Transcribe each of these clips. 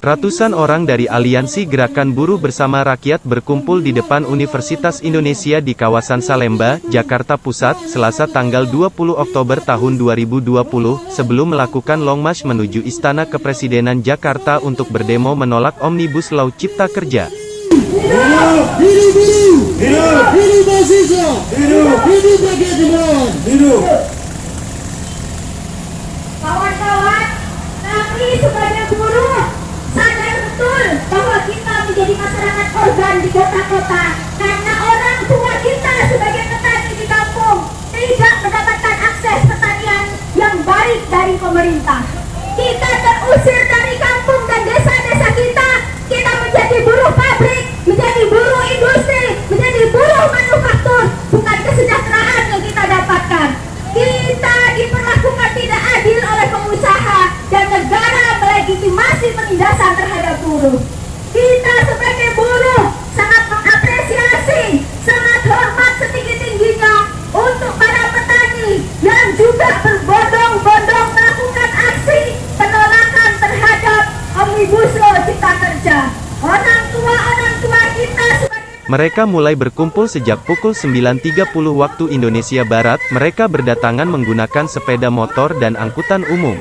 Ratusan orang dari Aliansi Gerakan Buruh Bersama Rakyat berkumpul di depan Universitas Indonesia di kawasan Salemba, Jakarta Pusat, Selasa tanggal 20 Oktober tahun 2020, sebelum melakukan long march menuju Istana Kepresidenan Jakarta untuk berdemo menolak Omnibus Law Cipta Kerja. Hidup! Hidup buruh! Hidup! Hidup mahasiswa! Hidup! Hidup rakyat jemaah! Hidup! Kawan-kawan, kami sebagai buruh sadar betul bahwa kita menjadi masyarakat organ di kota-kota karena orang tua kita sebagai petani di kampung tidak mendapatkan akses pertanian yang baik dari pemerintah. Kita terusir dari kampung dan desa-desa kita. Kita menjadi buruh pabrik, menjadi buruh industri, menjadi buruh manufaktur. Bukan kesejahteraan yang kita dapatkan. Kita diperlakukan tidak adil oleh pengusaha dan negara melegitimasi penindasan terhadap buruh. Kita sebagai buruh sangat mengapresiasi, sangat hormat setinggi-tingginya untuk para petani yang juga berbondong-bondong melakukan aksi penolakan terhadap Omnibus Law Cipta Kerja. Orang tua kita sebagai Mereka mulai berkumpul sejak pukul 9.30 waktu Indonesia Barat. Mereka berdatangan menggunakan sepeda motor dan angkutan umum.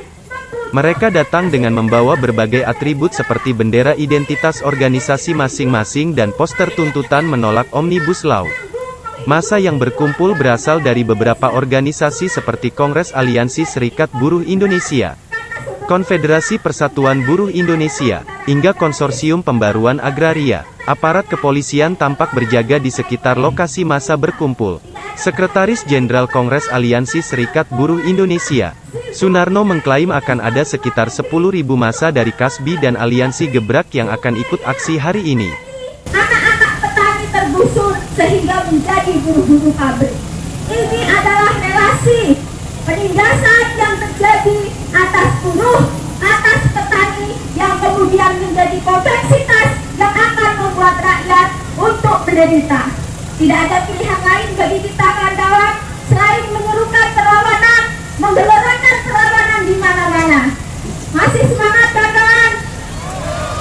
Mereka datang dengan membawa berbagai atribut seperti bendera identitas organisasi masing-masing dan poster tuntutan menolak Omnibus Law. Massa yang berkumpul berasal dari beberapa organisasi seperti Kongres Aliansi Serikat Buruh Indonesia, Konfederasi Persatuan Buruh Indonesia, hingga Konsorsium Pembaruan Agraria. Aparat kepolisian tampak berjaga di sekitar lokasi massa berkumpul. Sekretaris Jenderal Kongres Aliansi Serikat Buruh Indonesia, Sunarno mengklaim akan ada sekitar 10.000 massa dari Kasbi dan Aliansi Gebrak yang akan ikut aksi hari ini. anak-anak petani tergusur sehingga menjadi buruh-buruh pabrik. Ini adalah relasi penindasan yang terjadi atas buruh, atas petani yang kemudian menjadi kompleksitas yang akan membuat rakyat untuk menderita. Tidak ada pilihan lain bagi kita kawan-kawan selain menyerukan perlawanan, menggelorkan perlawanan di mana-mana. Masih semangat kawan-kawan?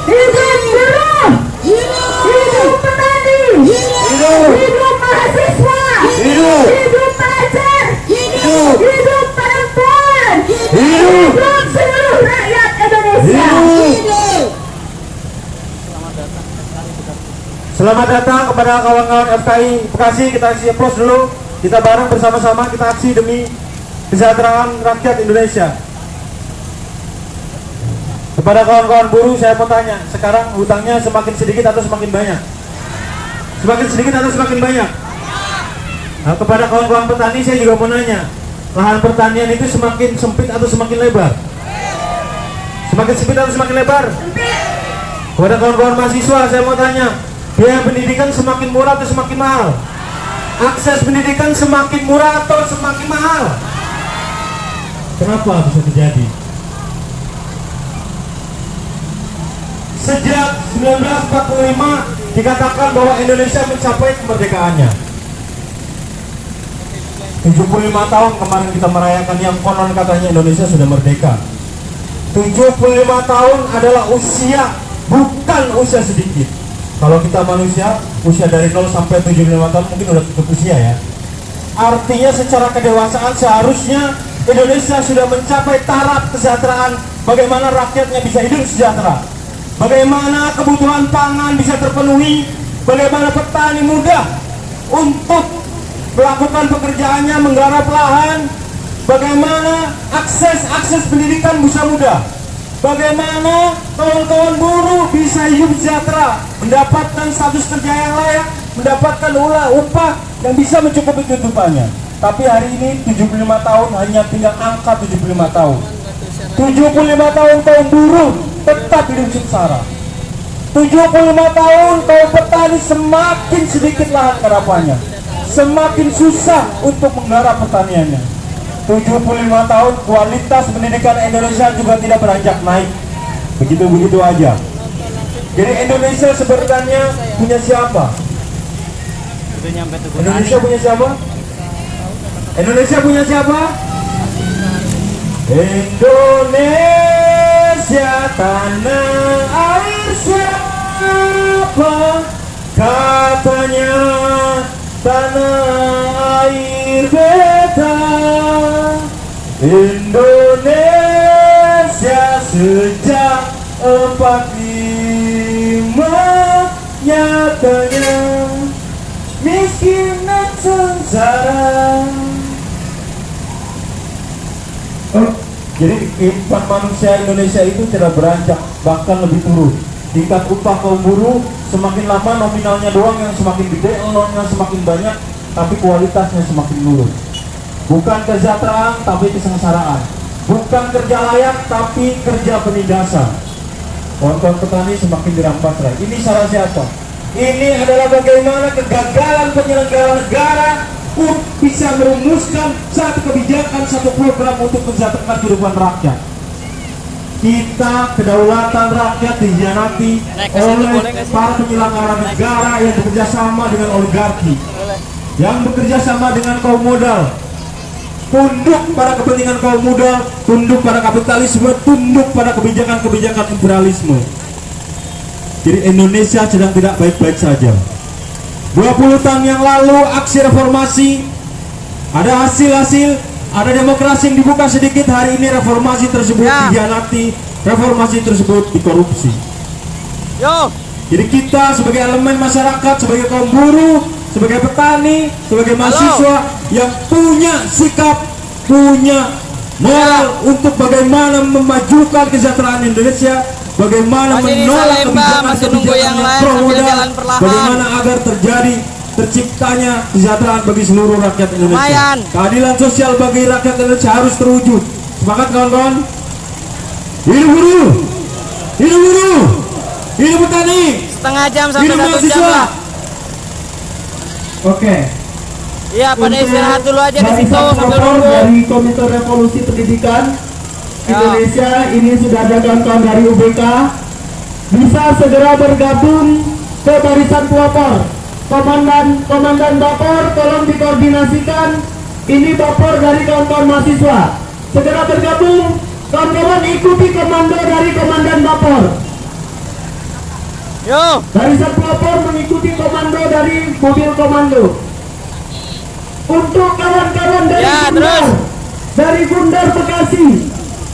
Hidup buruh! Hidup petani! Hidup mahasiswa! Hidup pelajar! Hidup perempuan! Hidup seluruh rakyat Indonesia! Selamat datang kepada kawan-kawan FKI Bekasi. Kita isi aplaus dulu. Kita bareng bersama-sama kita aksi demi kesejahteraan rakyat Indonesia. Kepada kawan-kawan buruh saya mau tanya, sekarang hutangnya semakin sedikit atau semakin banyak? Semakin sedikit atau semakin banyak? Nah, kepada kawan-kawan petani saya juga mau nanya, lahan pertanian itu semakin sempit atau semakin lebar? Semakin sempit atau semakin lebar? Kepada kawan-kawan mahasiswa saya mau tanya, biaya pendidikan semakin murah atau semakin mahal? Akses pendidikan semakin murah atau semakin mahal? Kenapa bisa terjadi? Sejak 1945 dikatakan bahwa Indonesia mencapai kemerdekaannya. 75 tahun kemarin kita merayakan yang konon katanya Indonesia sudah merdeka. 75 tahun adalah usia, bukan usia sedikit. Kalau kita manusia, usia dari 0 sampai 75 tahun mungkin udah cukup usia ya. Artinya secara kedewasaan seharusnya Indonesia sudah mencapai taraf kesejahteraan. Bagaimana rakyatnya bisa hidup sejahtera, bagaimana kebutuhan pangan bisa terpenuhi, bagaimana petani mudah untuk melakukan pekerjaannya, menggarap lahan, bagaimana akses pendidikan bisa mudah, bagaimana kawan-kawan buruh bisa hidup sejahtera, mendapatkan status kerja yang layak, mendapatkan upah yang bisa mencukupi kehidupannya. Tapi hari ini 75 tahun hanya tinggal angka 75 tahun. 75 tahun kaum buruh tetap hidup sengsara. 75 tahun kaum petani semakin sedikit lahan garapannya, semakin susah untuk menggarap pertaniannya. 75 tahun kualitas pendidikan Indonesia juga tidak beranjak naik. Begitu-begitu aja. Jadi Indonesia sebenarnya punya siapa? Indonesia punya siapa? Indonesia punya siapa? Indonesia tanah air siapa? Katanya tanah air beta. Indonesia sejak 45 nyatanya miskin dan sengsara. Jadi kehidupan manusia Indonesia itu tidak beranjak, bahkan lebih turun. Tingkat upah kaum buruh semakin lama nominalnya doang yang semakin gede, elongnya semakin banyak, tapi kualitasnya semakin menurun. Bukan kesejahteraan, tapi kesengsaraan. Bukan kerja layak, tapi kerja penindasan. Kawan-kawan petani semakin dirampas rakyat. Ini salah siapa? Ini adalah bagaimana kegagalan penyelenggara negara bisa merumuskan satu kebijakan, satu program untuk mensejahterakan kehidupan rakyat. Kita kedaulatan rakyat dihianati oleh para penyelenggara negara yang bekerja sama dengan oligarki, yang bekerja sama dengan kaum modal, tunduk pada kepentingan kaum modal, tunduk pada kapitalisme, tunduk pada kebijakan-kebijakan imperialisme. Jadi Indonesia sedang tidak baik-baik saja. 20 tahun yang lalu aksi reformasi, ada hasil-hasil, ada demokrasi yang dibuka sedikit. Hari ini reformasi tersebut dikhianati, reformasi tersebut dikorupsi. Jadi kita sebagai elemen masyarakat, sebagai kaum buruh, sebagai petani, sebagai mahasiswa yang punya sikap, punya moral untuk bagaimana memajukan kesejahteraan Indonesia, bagaimana menolak kebijakan-kebijakan yang pro modal, bagaimana agar terciptanya kesejahteraan bagi seluruh rakyat Indonesia. Keadilan sosial bagi rakyat Indonesia harus terwujud. Semangat kawan-kawan. Hidup buruh, hidup buruh, hidup petani, setengah jam sampai hidup 1 jam mahasiswa. lah. Oke. Iya, pada istirahat dulu aja di situ sambil nunggu. Dari Komite Revolusi Pendidikan Indonesia, ini sudah ada kawan-kawan dari UBK, bisa segera bergabung ke barisan pelopor. Komandan Bapor tolong dikoordinasikan. Ini Bapor dari kawan-kawan mahasiswa. Segera bergabung, kawan-kawan ikuti komando dari Komandan Bapor. Yo, Barisan pelopor mengikuti komando dari mobil komando. Untuk kawan-kawan dari terus. dari Gundar Bekasi,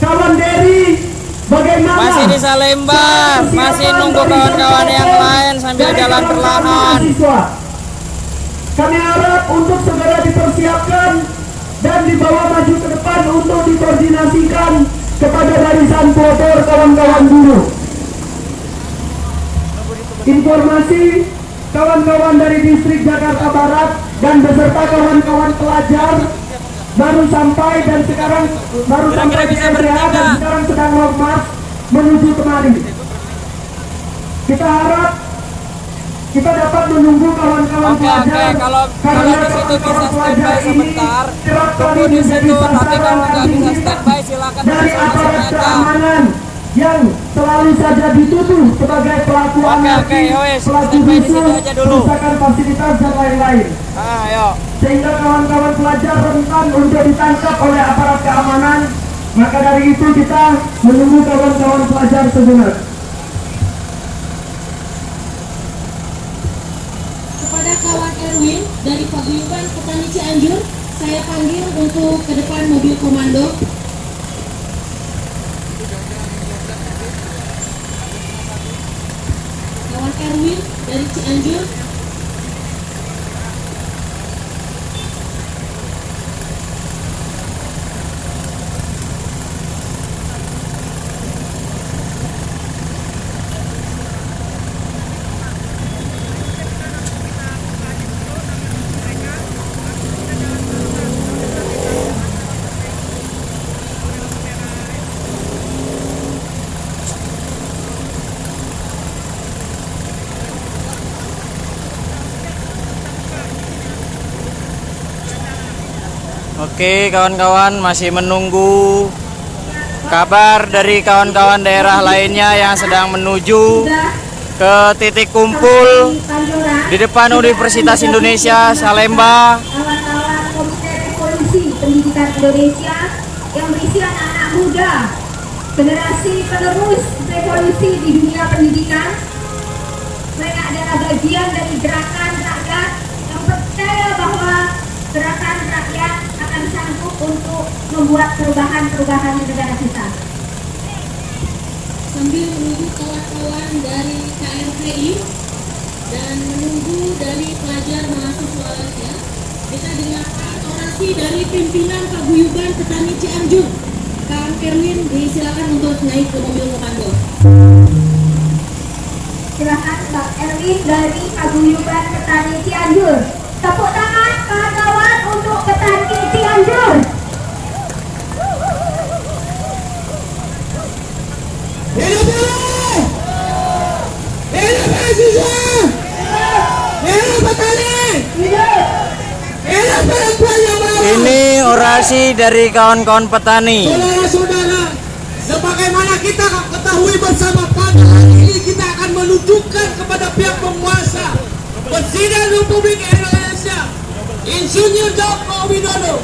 kawan Dery, bagaimana? masih di Salemba, masih nunggu kawan-kawan yang lain sambil jalan perlahan. Kami harap untuk segera dipersiapkan dan dibawa maju ke depan untuk dikoordinasikan kepada barisan pelopor kawan-kawan buruh. Informasi kawan-kawan dari distrik Jakarta Barat dan beserta kawan-kawan pelajar baru sampai dan sekarang Kira-kira bisa di RPA dan bertiga. sekarang sedang long march menuju kemari. Kita harap kita dapat menunggu kawan-kawan Oke, pelajar. kalau karena di situ bisa kawan-kawan standby pelajar ini sebentar, kerap tunggu kali di menjadi situ. Tapi sasaran kalau nggak bisa aktivitas standby, silakan dari masing-masing aparat aja. keamanan yang selalu saja dituduh sebagai pelaku anarki, yowes, pelaku standby di situ rusuh, aja dulu. perusakan fasilitas dan lain-lain. Ayo. Sehingga kawan-kawan pelajar rentan untuk ditangkap oleh aparat keamanan. Maka dari itu kita menunggu kawan-kawan pelajar sejenak. Kepada kawan Erwin dari Paguyuban Petani Cianjur, saya panggil untuk ke depan mobil komando. Kawan Erwin dari Cianjur. Oke, kawan-kawan masih menunggu kabar dari kawan-kawan daerah lainnya yang sedang menuju ke titik kumpul di depan Universitas Indonesia Salemba. Kawan-kawan Komite Revolusi Pendidikan Indonesia yang berisi anak-anak muda generasi penerus revolusi di dunia pendidikan. Mereka adalah bagian dari gerakan rakyat yang percaya bahwa gerakan rakyat akan sanggup untuk membuat perubahan-perubahan di negara kita. Sambil menunggu kawan-kawan dari KRPI dan menunggu dari pelajar mahasiswa lainnya, kita dengarkan orasi dari pimpinan Paguyuban Petani Cianjur. Kang Erwin disilakan untuk naik ke mobil komando. Silakan Bang Erwin dari Paguyuban Petani Cianjur. Tepuk tangan kawan-kawan untuk Petani Cianjur. Hidup buruh! Hidup mahasiswa! Hidup petani! Hidup perempuan yang bawah! Ini orasi dari kawan-kawan petani. Saudara-saudara, sebagaimana kita ketahui bersama, pada hari ini kita akan menunjukkan kepada pihak penguasa Presiden Republik Indonesia Insinyur Joko Widodo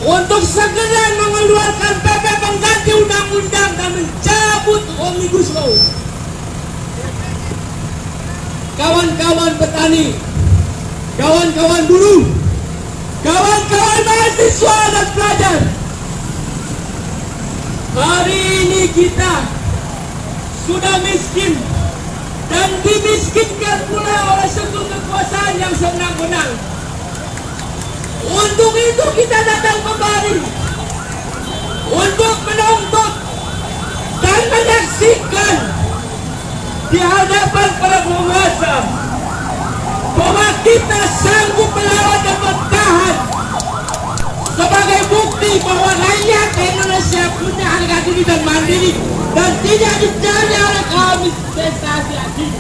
untuk segera mengeluarkan PP pengganti undang-undang dan mencabut Omnibus Law. Kawan-kawan petani, kawan-kawan buruh, kawan-kawan mahasiswa dan pelajar, hari ini kita sudah miskin dan dimiskinkan pula oleh struktur kekuasaan yang senang-senang. Untuk itu kita datang kembali untuk menuntut dan menyaksikan di hadapan para penguasa bahwa kita sanggup melawan dan bertahan, sebagai bukti bahwa rakyat Indonesia punya harga diri dan mandiri dan tidak dicari oleh kaum investasi asing.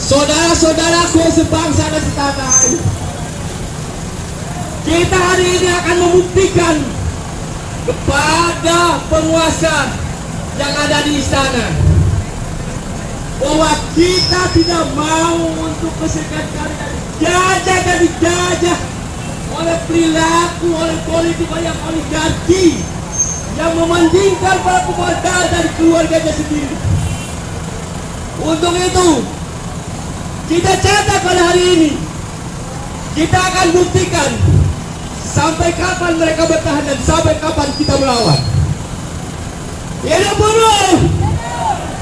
Saudara-saudaraku sebangsa dan setanah air, kita hari ini akan membuktikan kepada penguasa yang ada di istana bahwa kita tidak mau untuk kesekali jajah dan dijajah oleh perilaku, oleh politik yang oligarki yang mementingkan para penguasa dari keluarganya sendiri. Untuk itu kita catat pada hari ini, kita akan buktikan sampai kapan mereka bertahan dan sampai kapan kita melawan. Hidup buruh,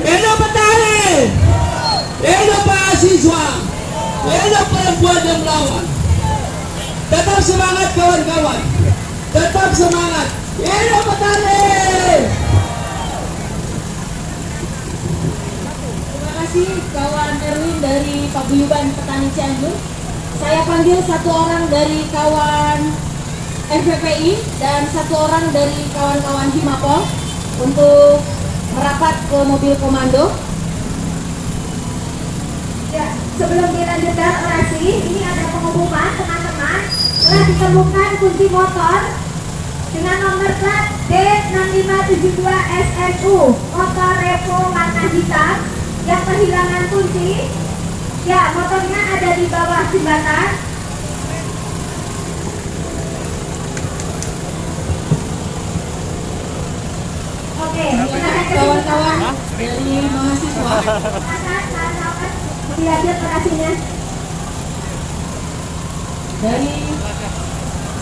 hidup petani, hidup mahasiswa, hidup perempuan yang melawan. Tetap semangat kawan-kawan, tetap semangat. Hidup petani. Terima kasih kawan Erwin dari Paguyuban Petani Cianjur. Saya panggil satu orang dari kawan FPPI dan satu orang dari kawan-kawan Himapol untuk merapat ke mobil komando. Ya, sebelum dilanjutkan orasi, ini ada pengumuman teman-teman. Telah ditemukan kunci motor dengan nomor plat D6572 SNU, motor Revo warna hitam yang kehilangan kunci. Ya, motornya ada di bawah jembatan. Oke, silakan Kawan-kawan dari mahasiswa, silakan dilanjut orasinya. dari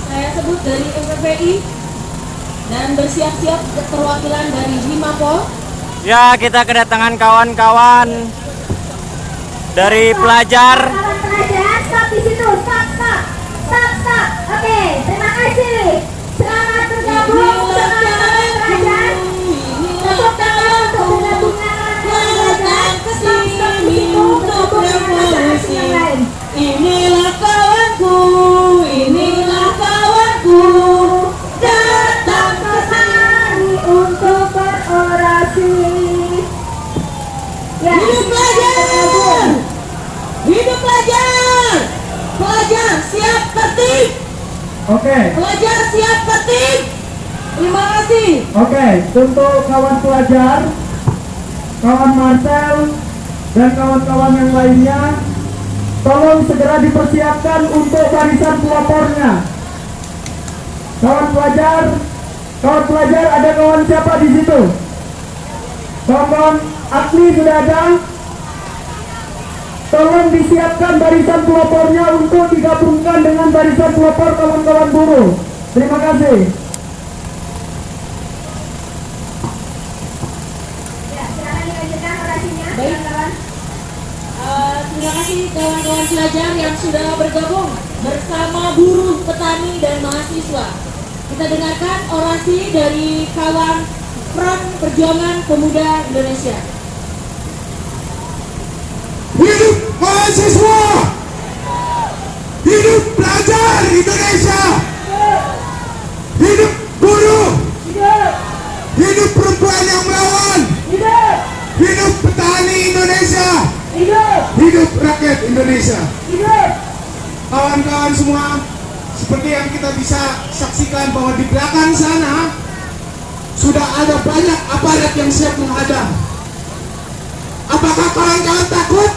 saya sebut dari FPPI dan bersiap-siap perwakilan dari Himapol. Ya, kita kedatangan kawan-kawan dari pelajar. Kawan pelajar, stop di situ, stop. Oke, terima kasih. Selamat bergabung bersama kawan pelajar. Tepuk tangan untuk bergabungnya kawan pelajar. Stop di situ, bergabung dengan masyarakat yang lain. Inilah kawanku, inilah kawanku, datang Kemari untuk berorasi. Ya, hidup pelajar, hidup pelajar, pelajar siap tertib, Oke, pelajar siap tertib. Terima kasih. oke, untuk kawan pelajar, kawan Marcel dan kawan-kawan yang lainnya, tolong segera dipersiapkan untuk barisan pelopornya. kawan pelajar ada kawan siapa di situ? Kawan Akli sudah ada? Tolong disiapkan barisan pelopornya untuk digabungkan dengan barisan pelopor kawan-kawan buruh. Terima kasih. Ya, silakan dilanjutkan orasinya. Baik. Kawan-kawan. Terima kasih kawan-kawan pelajar yang sudah bergabung bersama buruh, petani, dan mahasiswa. Kita dengarkan orasi dari kawan Front Perjuangan Pemuda Indonesia. Hidup mahasiswa, hidup pelajar Indonesia, hidup buruh, hidup perempuan yang melawan, hidup petani Indonesia, hidup rakyat Indonesia. Kawan-kawan semua, seperti yang kita bisa saksikan bahwa di belakang sana sudah ada banyak aparat yang siap menghadang. Apakah kawan-kawan takut?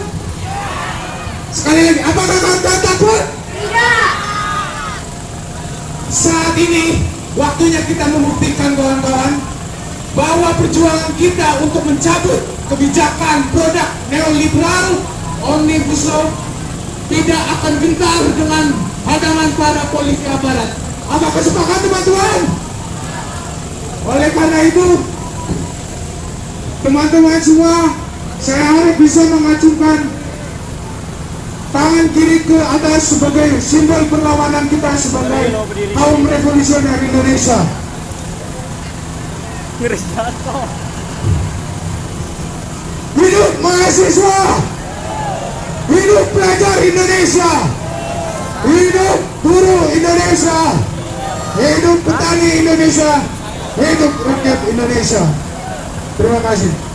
Sekali lagi, apakah kawan-kawan takut? Tidak. Saat ini waktunya kita membuktikan kawan-kawan bahwa perjuangan kita untuk mencabut kebijakan produk neoliberal Omnibus Law tidak akan gentar dengan hadangan para polisi aparat. Apakah sepakat teman-teman? Oleh karena itu, teman-teman semua, saya harap bisa mengacungkan tangan kiri ke atas sebagai simbol perlawanan kita sebagai kaum revolusioner Indonesia. Hidup mahasiswa, hidup pelajar Indonesia, hidup buruh Indonesia, hidup petani Indonesia, hidup rakyat Indonesia. Terima kasih.